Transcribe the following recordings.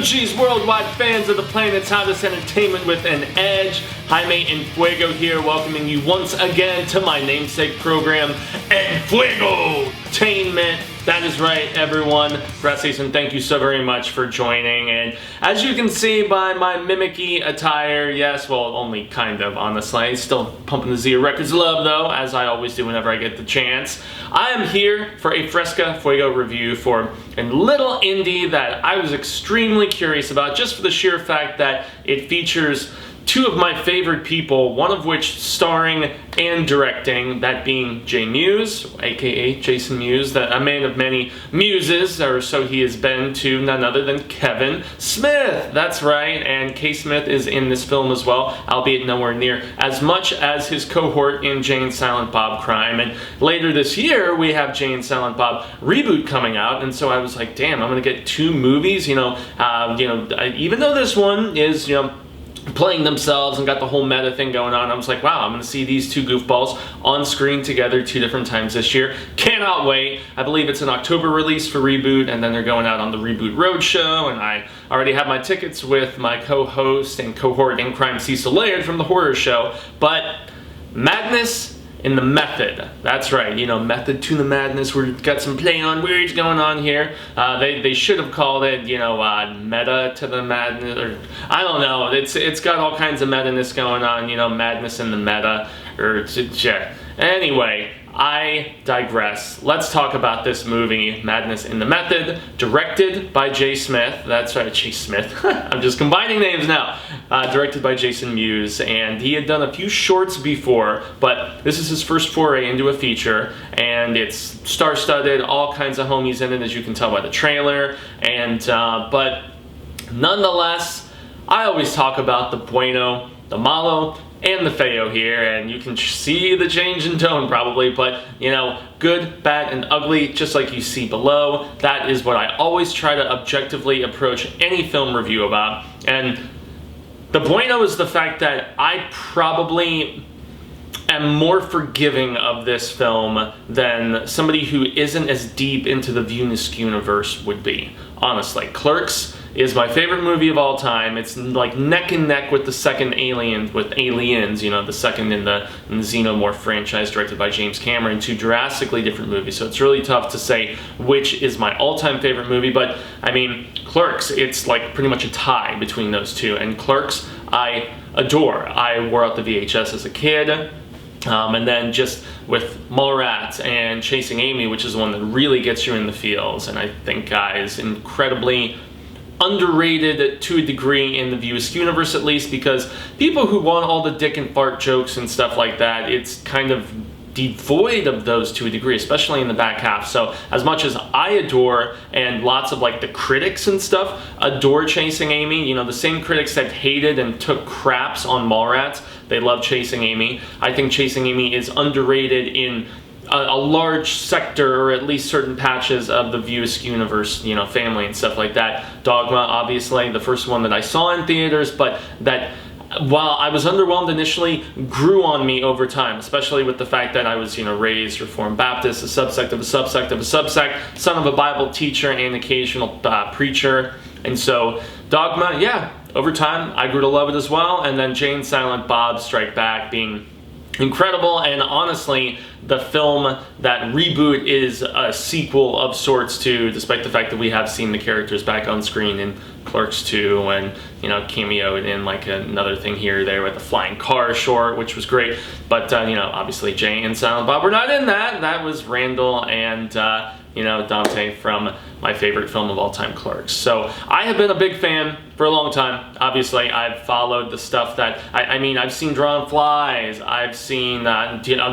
OGs, worldwide fans of the planet's hottest entertainment with an edge. Jaime En Fuego here, welcoming you once again to my namesake program, Enfuegotainment. That is right, everyone. Jason, thank you so very much for joining. And as you can see by my mimicky attire, yes, well, only kind of, honestly. Still pumping the Zia Records love, though, as I always do whenever I get the chance. I am here for a Fresca Fuego review for a little indie that I was extremely curious about, just for the sheer fact that it features two of my favorite people, one of which starring and directing, that being Jason Mewes, aka Jason Mewes, a man of many muses, or so he has been to none other than Kevin Smith. That's right, and K. Smith is in this film as well, albeit nowhere near as much as his cohort in Jay and Silent Bob Crime. And later this year, we have Jay and Silent Bob reboot coming out, and so I was like, damn, I'm gonna get two movies, even though this one is, playing themselves and got the whole meta thing going on. I was like, wow, I'm going to see these two goofballs on screen together two different times this year. Cannot wait. I believe it's an October release for Reboot, and then they're going out on the Reboot Roadshow, and I already have my tickets with my co-host and cohort in crime, Cecil Laird, from the horror show. But madness in the method. That's right, method to the madness. We've got some play on words going on here. They should have called it, meta to the madness, or I don't know. It's got all kinds of meta-ness going on, madness in the meta, or yeah. Anyway, I digress. Let's talk about this movie, Madness in the Method, directed by Jay Smith. That's right, Jay Smith. I'm just combining names now. Directed by Jason Mewes, and he had done a few shorts before, but this is his first foray into a feature, and it's star-studded, all kinds of homies in it, as you can tell by the trailer, and but nonetheless, I always talk about the BUENO, the MALO, and the Feo here, and you can see the change in tone probably, but good, bad, and ugly, just like you see below. That is what I always try to objectively approach any film review about, and the BUENO is the fact that I probably am more forgiving of this film than somebody who isn't as deep into the VUENO universe would be. Honestly, Clerks is my favorite movie of all time. It's like neck and neck with the second Aliens, the second in the Xenomorph franchise directed by James Cameron, two drastically different movies. So it's really tough to say which is my all-time favorite movie, but I mean, Clerks, it's like pretty much a tie between those two, and Clerks I adore. I wore out the VHS as a kid. And then just with Mallrats and Chasing Amy, which is the one that really gets you in the feels, and I think is incredibly underrated to a degree in the VUENO universe, at least, because people who want all the dick and fart jokes and stuff like that, it's kind of devoid of those to a degree, especially in the back half. So as much as I adore, and lots of the critics and stuff adore Chasing Amy, the same critics that hated and took craps on Mallrats, they love Chasing Amy. I think Chasing Amy is underrated in a large sector, or at least certain patches of the VUENO universe, family and stuff like that. Dogma, obviously, the first one that I saw in theaters, but that, while I was underwhelmed initially, grew on me over time, especially with the fact that I was, raised Reformed Baptist, a subsect of a subsect of a subsect, son of a Bible teacher and occasional preacher. And so, Dogma, yeah, over time, I grew to love it as well. And then Jay and Silent Bob Strike Back being incredible, and honestly, the film that Reboot is a sequel of sorts to, despite the fact that we have seen the characters back on screen in Clerks 2 and, cameoed in another thing here or there with the flying car short, which was great. But, obviously Jay and Silent Bob were not in that. That was Randall and, Dante from my favorite film of all time, Clerks. So I have been a big fan for a long time. Obviously, I've followed the stuff that, I've seen Drawn Flies, I've seen,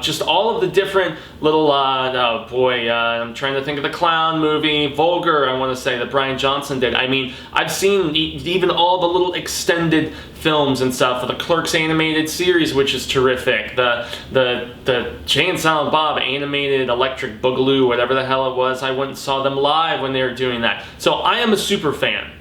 just all of the different little, I'm trying to think of the clown movie, Vulgar, I want to say, that Brian Johnson did. I've seen even all the little extended films and stuff for the Clerks animated series, which is terrific. The Jay and Silent Bob animated Electric Boogaloo, whatever the hell it was. I went and saw them live when they were doing that. So I am a super fan.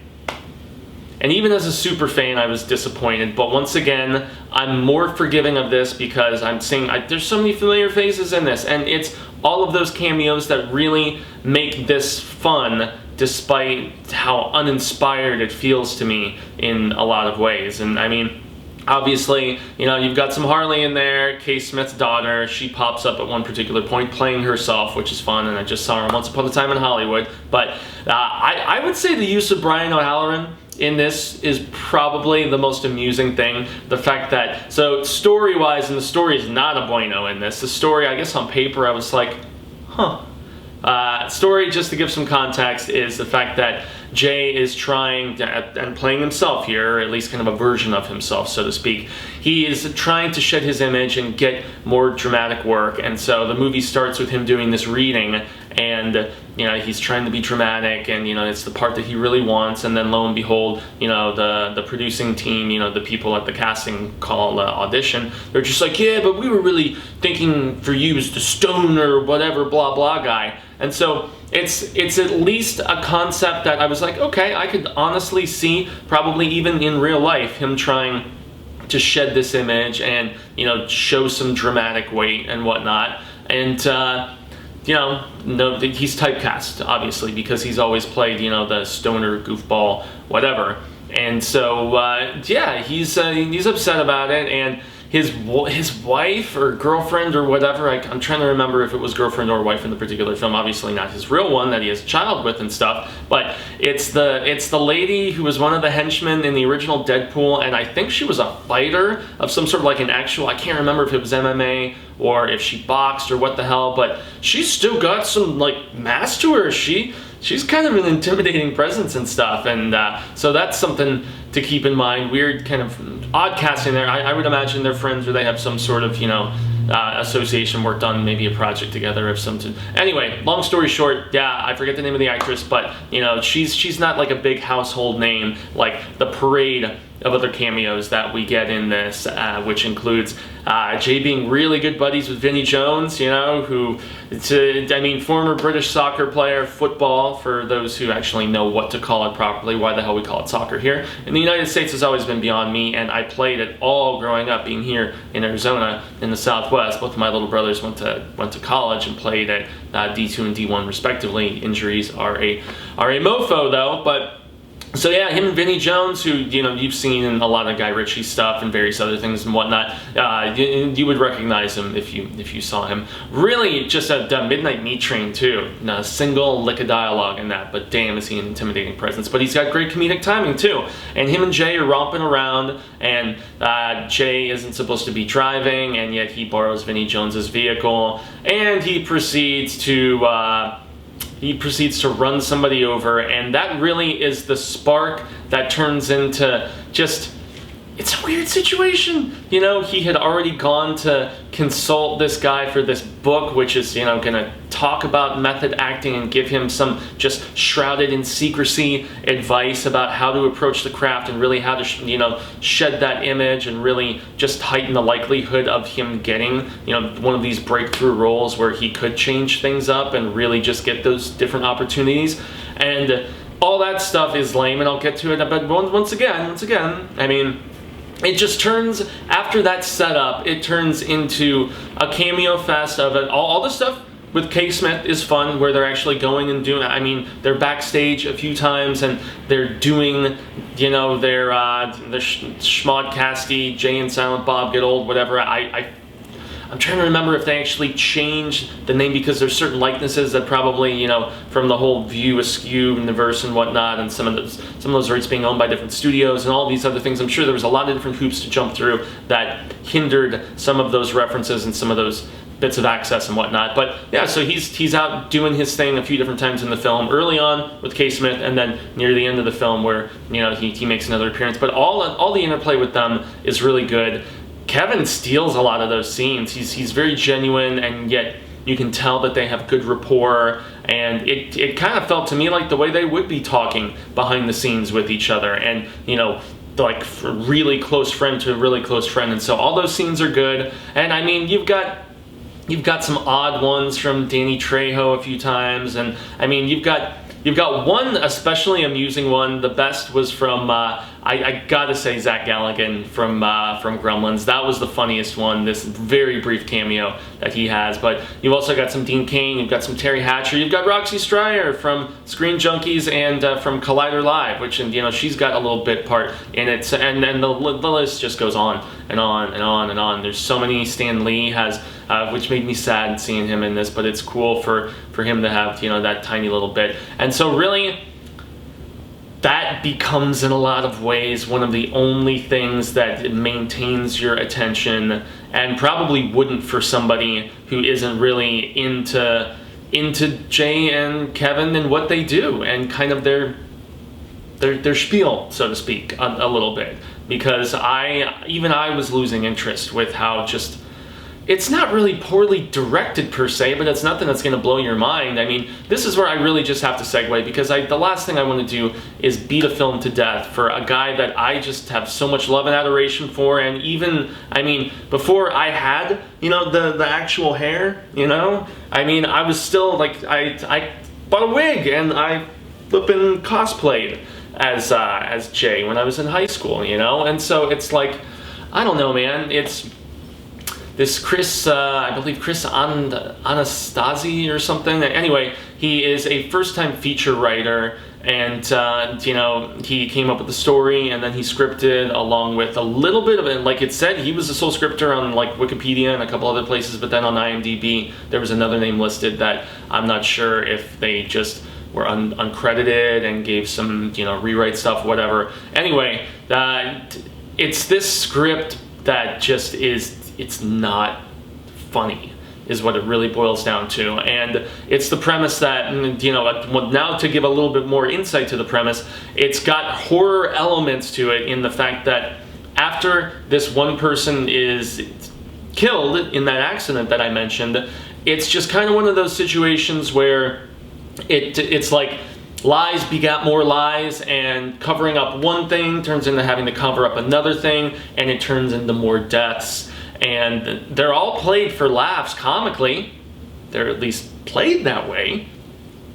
And even as a super fan, I was disappointed. But once again, I'm more forgiving of this because I'm seeing, there's so many familiar faces in this. And it's all of those cameos that really make this fun despite how uninspired it feels to me in a lot of ways. And I mean, obviously, you know, you've got some Harley in there, Kay Smith's daughter. She pops up at one particular point playing herself, which is fun, and I just saw her Once Upon a Time in Hollywood. But I would say the use of Brian O'Halloran in this is probably the most amusing thing. The fact that, so story-wise, and the story is not a bueno in this. The story, I guess on paper, I was like, huh. Story, just to give some context, is the fact that Jay is trying to, and playing himself here, or at least kind of a version of himself, so to speak. He is trying to shed his image and get more dramatic work, and so the movie starts with him doing this reading, and you know, he's trying to be dramatic, and you know, it's the part that he really wants, and then lo and behold, you know, the producing team, you know, the people at the casting call audition, they're just like, yeah, but we were really thinking for you as the stoner, whatever, blah blah guy. And so it's at least a concept that I was like, okay, I could honestly see, probably even in real life, him trying to shed this image and, you know, show some dramatic weight and whatnot. And you know, no, he's typecast, obviously, because he's always played, you know, the stoner, goofball, whatever. And so yeah, he's upset about it, and his wife or girlfriend or whatever, I'm trying to remember if it was girlfriend or wife in the particular film, obviously not his real one that he has a child with and stuff, but it's the lady who was one of the henchmen in the original Deadpool, and I think she was a fighter of some sort of like an actual, I can't remember if it was MMA or if she boxed or what the hell, but she's still got some like mass to her. She's kind of an intimidating presence and stuff, and so that's something to keep in mind. Weird kind of odd casting there. I would imagine they're friends, or they have some sort of, you know, association, worked on maybe a project together of something. Anyway, long story short, yeah, I forget the name of the actress, but you know, she's not like a big household name like the parade of other cameos that we get in this, which includes Jay being really good buddies with Vinnie Jones, you know, who, I mean, former British soccer player, football, for those who actually know what to call it properly, why the hell we call it soccer here. In the United States has always been beyond me, and I played it all growing up, being here in Arizona in the Southwest. Both of my little brothers went to college and played at D2 and D1 respectively. Injuries are a mofo though, but so yeah, him and Vinnie Jones, who, you know, you've seen in a lot of Guy Ritchie stuff and various other things and whatnot, you would recognize him if you saw him. Really, just a Midnight Meat Train too. Not a single lick of dialogue in that, but damn, is he an intimidating presence. But he's got great comedic timing too. And him and Jay are romping around, and Jay isn't supposed to be driving, and yet he borrows Vinnie Jones's vehicle, and he proceeds to run somebody over, and that really is the spark that turns into just, it's a weird situation. You know, he had already gone to consult this guy for this book, which is, you know, gonna talk about method acting and give him some just shrouded in secrecy advice about how to approach the craft and really how to, you know, shed that image and really just heighten the likelihood of him getting, you know, one of these breakthrough roles where he could change things up and really just get those different opportunities. And all that stuff is lame, and I'll get to it, but once again, I mean, it just turns, after that setup, it turns into a cameo fest of it. All the stuff with Kay Smith is fun, where they're actually going and doing, I mean, they're backstage a few times and they're doing, you know, their schmodcasty, Jay and Silent Bob Get Old, whatever. I'm trying to remember if they actually changed the name, because there's certain likenesses that probably, you know, from the whole View Askew universe and whatnot, and some of those rights being owned by different studios and all these other things. I'm sure there was a lot of different hoops to jump through that hindered some of those references and some of those bits of access and whatnot. But yeah, so he's out doing his thing a few different times in the film, early on with Kay Smith, and then near the end of the film where, you know, he makes another appearance. But all the interplay with them is really good. Kevin steals a lot of those scenes. He's very genuine, and yet you can tell that they have good rapport, and it kind of felt to me like the way they would be talking behind the scenes with each other, and, you know, like really close friend to a really close friend. And so all those scenes are good. And I mean, you've got some odd ones from Danny Trejo a few times, and I mean, you've got one especially amusing one. The best was from I gotta say Zach Galligan from Gremlins. That was the funniest one, this very brief cameo that he has. But you've also got some Dean Cain, you've got some Terry Hatcher, you've got Roxy Stryer from Screen Junkies and from Collider Live, which, and you know, she's got a little bit part in it, and then the list just goes on and on and on and on. There's so many. Stan Lee has, which made me sad seeing him in this, but it's cool for him to have, you know, that tiny little bit. And so really, that becomes in a lot of ways one of the only things that maintains your attention, and probably wouldn't for somebody who isn't really into Jay and Kevin and what they do and kind of their spiel, so to speak, a little bit, because I was losing interest with how just, it's not really poorly directed per se, but it's nothing that's going to blow your mind. I mean, this is where I really just have to segue, because the last thing I want to do is beat a film to death for a guy that I just have so much love and adoration for. And even, I mean, before I had, you know, the actual hair, you know, I mean, I was still like, I bought a wig and I flippin' cosplayed as Jay when I was in high school, you know. And so it's like, I don't know, man, it's this Chris, I believe Chris Anastasi or something. Anyway, he is a first-time feature writer, and you know, he came up with the story, and then he scripted along with a little bit of it. Like it said, he was the sole scripter on like Wikipedia and a couple other places, but then on IMDb there was another name listed that I'm not sure if they just were uncredited and gave some, you know, rewrite stuff, whatever. Anyway, it's this script that just is, it's not funny, is what it really boils down to. And it's the premise that, you know, now to give a little bit more insight to the premise, it's got horror elements to it in the fact that after this one person is killed in that accident that I mentioned, it's just kind of one of those situations where it's like lies begat more lies, and covering up one thing turns into having to cover up another thing, and it turns into more deaths. And they're all played for laughs comically. They're at least played that way,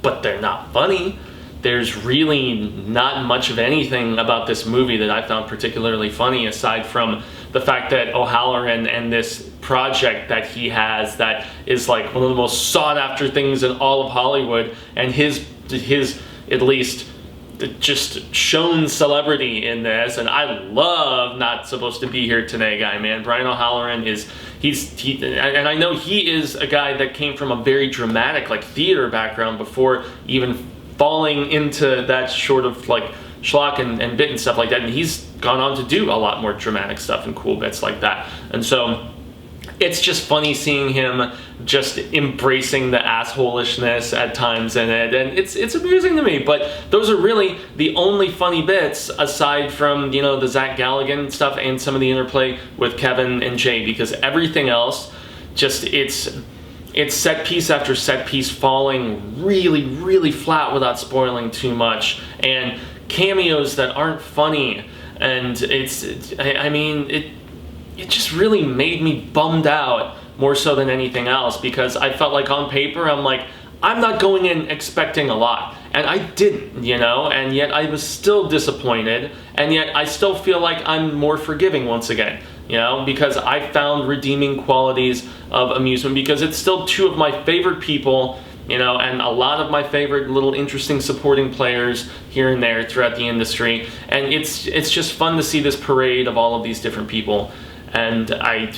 but they're not funny. There's really not much of anything about this movie that I found particularly funny, aside from the fact that O'Halloran and this project that he has that is like one of the most sought after things in all of Hollywood, and his at least just shown celebrity in this. And I love Not Supposed to Be Here Today guy, man. Brian O'Halloran is, and I know he is a guy that came from a very dramatic like theater background before even falling into that sort of like schlock and bit and stuff like that, and he's gone on to do a lot more dramatic stuff and cool bits like that. And so it's just funny seeing him just embracing the assholishness at times in it, and it's amusing to me. But those are really the only funny bits, aside from, you know, the Zach Galligan stuff and some of the interplay with Kevin and Jay, because everything else just, it's set piece after set piece falling really, really flat without spoiling too much, and cameos that aren't funny, and I mean, it just really made me bummed out more so than anything else, because I felt like on paper, I'm like, I'm not going in expecting a lot, and I didn't, you know, and yet I was still disappointed, and yet I still feel like I'm more forgiving once again, you know, because I found redeeming qualities of amusement, because it's still two of my favorite people, you know, and a lot of my favorite little interesting supporting players here and there throughout the industry, and it's just fun to see this parade of all of these different people. And I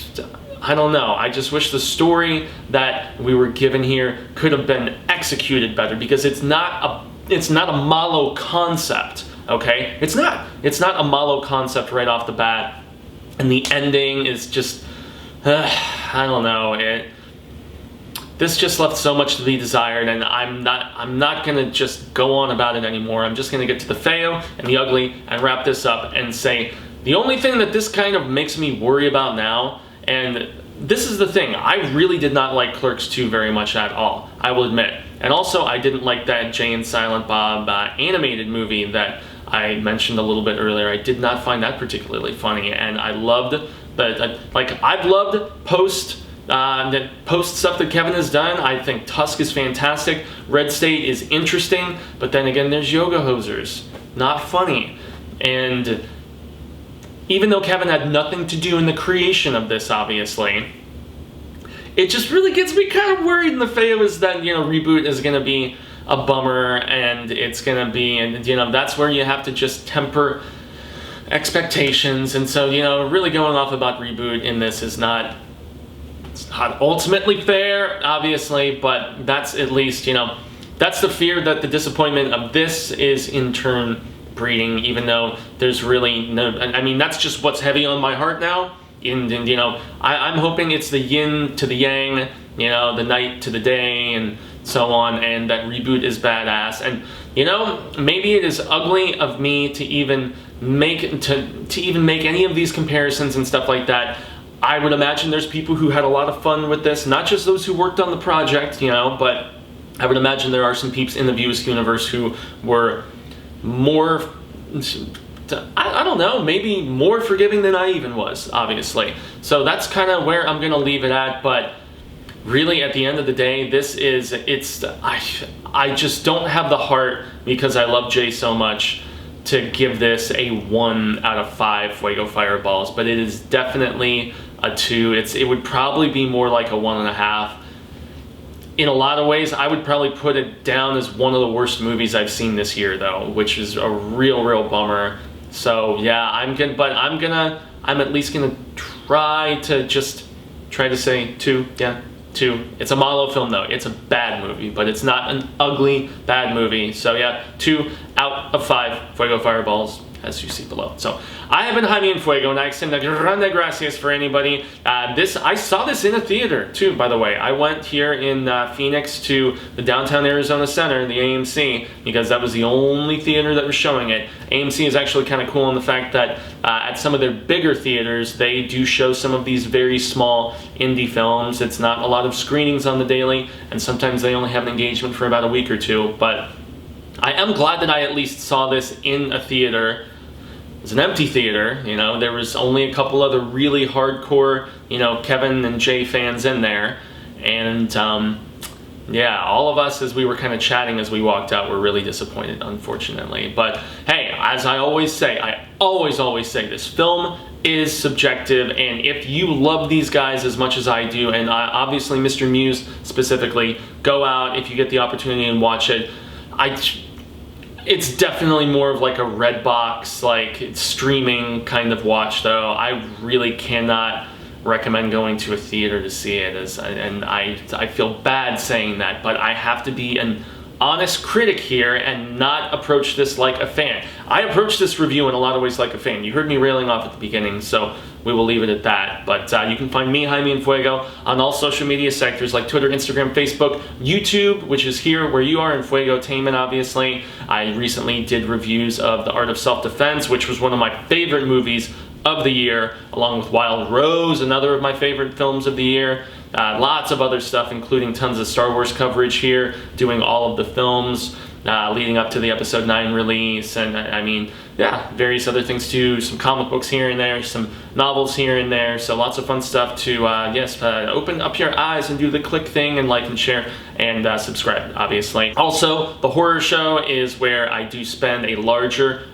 don't know, I just wish the story that we were given here could have been executed better, because it's not a MALO concept, okay? It's not a MALO concept right off the bat, and the ending is just, I don't know, this just left so much to be desired, and I'm not gonna just go on about it anymore. I'm just gonna get to the Feo and the ugly and wrap this up and say, the only thing that this kind of makes me worry about now, and this is the thing, I really did not like Clerks 2 very much at all, I will admit. And also, I didn't like that Jay and Silent Bob animated movie that I mentioned a little bit earlier. I did not find that particularly funny, and I loved I've loved post stuff that Kevin has done. I think Tusk is fantastic, Red State is interesting, but then again, there's Yoga Hosers, not funny. And even though Kevin had nothing to do in the creation of this, obviously, it just really gets me kind of worried in the face that, you know, reboot is going to be a bummer, and it's going to be, and, you know, that's where you have to just temper expectations. And so, you know, really going off about reboot in this is not, it's not ultimately fair, obviously, but that's at least, you know, that's the fear that the disappointment of this is in turn breeding, even though there's really no, I mean, that's just what's heavy on my heart now. And you know, I'm hoping it's the yin to the yang, you know, the night to the day, and so on, and that reboot is badass. And you know, maybe it is ugly of me to even make any of these comparisons and stuff like that. I would imagine there's people who had a lot of fun with this, not just those who worked on the project, you know, but I would imagine there are some peeps in the Views universe who were more, I don't know, maybe more forgiving than I even was, obviously. So that's kind of where I'm going to leave it at, but really at the end of the day, this is, I just don't have the heart, because I love Jay so much, to give this a 1 out of 5 Fuego Fireballs, but it is definitely a 2. It would probably be more like a 1.5. In a lot of ways, I would probably put it down as one of the worst movies I've seen this year, though, which is a real bummer. So yeah, I'm at least gonna try to say 2. Yeah, 2. It's a MALO film though. It's a bad movie, but it's not an ugly bad movie. So yeah, 2 out of 5 Fuego Fireballs, as you see below. So I have been Jaime En Fuego, and I extend a grande gracias for anybody. I saw this in a theater too, by the way. I went here in Phoenix to the Downtown Arizona Center, the AMC, because that was the only theater that was showing it. AMC is actually kind of cool in the fact that at some of their bigger theaters, they do show some of these very small indie films. It's not a lot of screenings on the daily, and sometimes they only have an engagement for about a week or two, but I am glad that I at least saw this in a theater. It was an empty theater, you know, there was only a couple other really hardcore, you know, Kevin and Jay fans in there, and yeah, all of us, as we were kind of chatting as we walked out, were really disappointed, unfortunately. But hey, as I always say, I always say, this film is subjective, and if you love these guys as much as I do, and obviously Mr. Mewes specifically, go out if you get the opportunity and watch it. It's definitely more of like a Redbox, like streaming kind of watch, though. I really cannot recommend going to a theater to see it, and I feel bad saying that, but I have to be an honest critic here and not approach this like a fan. I approach this review in a lot of ways like a fan. You heard me railing off at the beginning, so we will leave it at that. But you can find me, Jaime En Fuego, on all social media sectors like Twitter, Instagram, Facebook, YouTube, which is here where you are, Enfuegotainment, obviously. I recently did reviews of The Art of Self-Defense, which was one of my favorite movies of the year, along with Wild Rose, another of my favorite films of the year. Lots of other stuff, including tons of Star Wars coverage here, doing all of the films leading up to the Episode 9 release, and I mean, yeah, various other things too, some comic books here and there, some novels here and there, so lots of fun stuff to, open up your eyes and do the click thing and like and share and subscribe, obviously. Also, the horror show is where I do spend a larger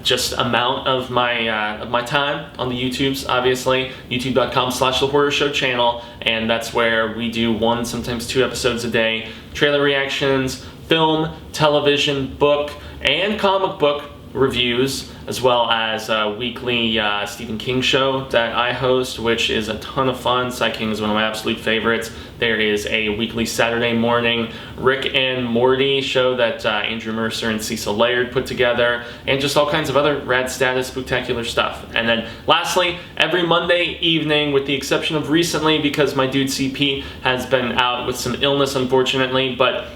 just amount of my time on the YouTubes, obviously, youtube.com/The Horror Show channel, and that's where we do 1, sometimes 2 episodes a day, trailer reactions, film, television, book, and comic book reviews, as well as a weekly Stephen King show that I host, which is a ton of fun. Cy King is one of my absolute favorites. There is a weekly Saturday morning Rick and Morty show that Andrew Mercer and Cecil Laird put together, and just all kinds of other rad status spectacular stuff. And then lastly, every Monday evening, with the exception of recently because my dude CP has been out with some illness, unfortunately, but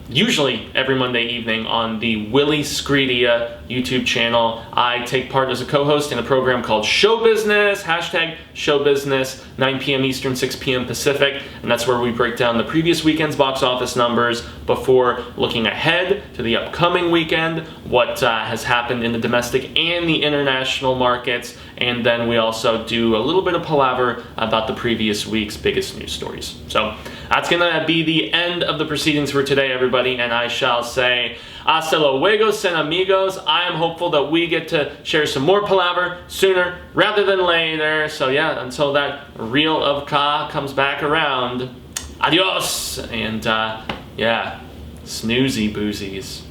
usually every Monday evening on the Willie Screedia YouTube channel, I take part as a co-host in a program called Show Business, #ShowBusiness, 9 p.m. Eastern, 6 p.m. Pacific, and that's where we break down the previous weekend's box office numbers before looking ahead to the upcoming weekend, what has happened in the domestic and the international markets, and then we also do a little bit of palaver about the previous week's biggest news stories. So that's gonna be the end of the proceedings for today, everybody, and I shall say, Hasta luego, Cinemigos. I am hopeful that we get to share some more palaver sooner rather than later. So yeah, until that reel of Ka comes back around, adios, and yeah, snoozy boozies.